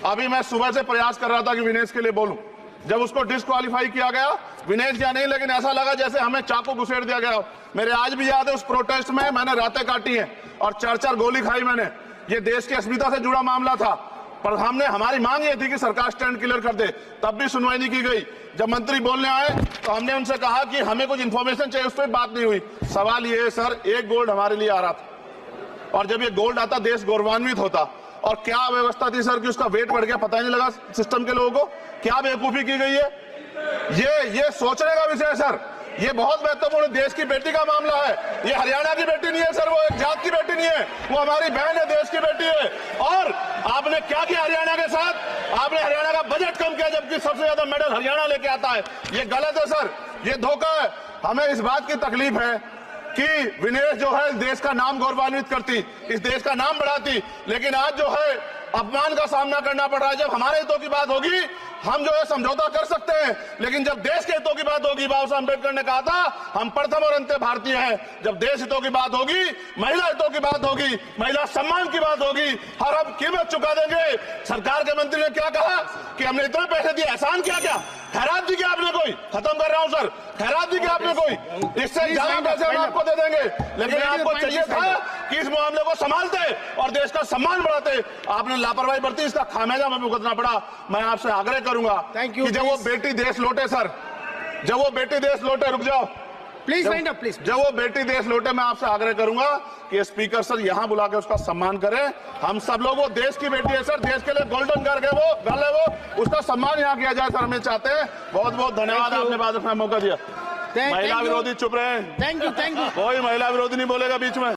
अभी मैं सुबह से प्रयास कर रहा था कि विनेश के लिए बोलूं, जब उसको डिस्क्वालीफाई किया गया, विनेश या नहीं, लेकिन ऐसा लगा जैसे हमें चाकू घुसेड़ दिया गया। मेरे आज भी याद है उस प्रोटेस्ट में मैंने रातें काटी हैं और 4-4 गोली खाई मैंने। ये देश की अस्मिता से जुड़ा मामला था, पर हमने हमारी मांग ये थी कि सरकार स्टैंड क्लियर कर दे, तब भी सुनवाई नहीं की गई। जब मंत्री बोलने आए तो हमने उनसे कहा कि हमें कुछ इंफॉर्मेशन चाहिए, उस पर बात नहीं हुई। सवाल ये है सर, एक गोल्ड हमारे लिए आ रहा था और जब ये गोल्ड आता देश गौरवान्वित होता। और क्या व्यवस्था थी सर कि उसका वेट बढ़ गया, पता ही नहीं लगा सिस्टम के लोगों को। क्या बेवकूफी की गई है, ये सोचने का विषय है सर। ये बहुत महत्वपूर्ण देश की बेटी का मामला है। ये हरियाणा की बेटी नहीं है सर, वो एक जात की बेटी नहीं है, वो हमारी बहन है, देश की बेटी है। और आपने क्या किया हरियाणा के साथ? आपने हरियाणा का बजट कम किया, जबकि सबसे ज्यादा मेडल हरियाणा लेके आता है। ये गलत है सर, ये धोखा है। हमें इस बात की तकलीफ है कि विनेश जो है देश का नाम गौरवान्वित करती, इस देश का नाम बढ़ाती, लेकिन आज जो है अपमान का सामना करना पड़ रहा है। जब हमारे हितों की बात होगी हम जो है समझौता कर सकते हैं, लेकिन जब देश के हितों की बात होगी, बाबा साहब अम्बेडकर ने कहा था हम प्रथम और अंत्य भारतीय हैं। जब देश हितों की बात होगी, महिला हितों की बात होगी, महिला सम्मान की बात होगी, हर हम कीमत चुका देंगे। सरकार के मंत्री ने क्या कहा कि हमने इतने पैसे दिए, एहसान क्या क्या खैरात दी क्या आपने? कोई खत्म कर रहा हूं सर, खैरात दी क्या आपने? कोई इससे ज्यादा पैसे हम आपको दे देंगे, लेकिन आपको चाहिए था कि इस मामले को संभालते और देश का सम्मान बढ़ाते। आपने लापरवाही बरती, इसका खामियाजा हमें भुगतना पड़ा। मैं आपसे आग्रह करूंगा कि जब वो बेटी देश लौटे सर, जब वो बेटी देश लौटे, रुक जाओ प्लीज वाइंड अप प्लीज। जब वो बेटी देश लौटे, मैं आपसे आग्रह करूंगा कि स्पीकर सर यहां बुला के उसका सम्मान करें। हम सब लोग, वो देश की बेटी है सर, देश के लिए गोल्डन गर्ल है वो, उसका सम्मान यहां किया जाए सर, हमें चाहते हैं। बहुत बहुत धन्यवाद, आपने बात रखने का मौका दिया। महिला विरोधी चुप रहे। थैंक यू कोई महिला विरोधी नहीं बोलेगा बीच में।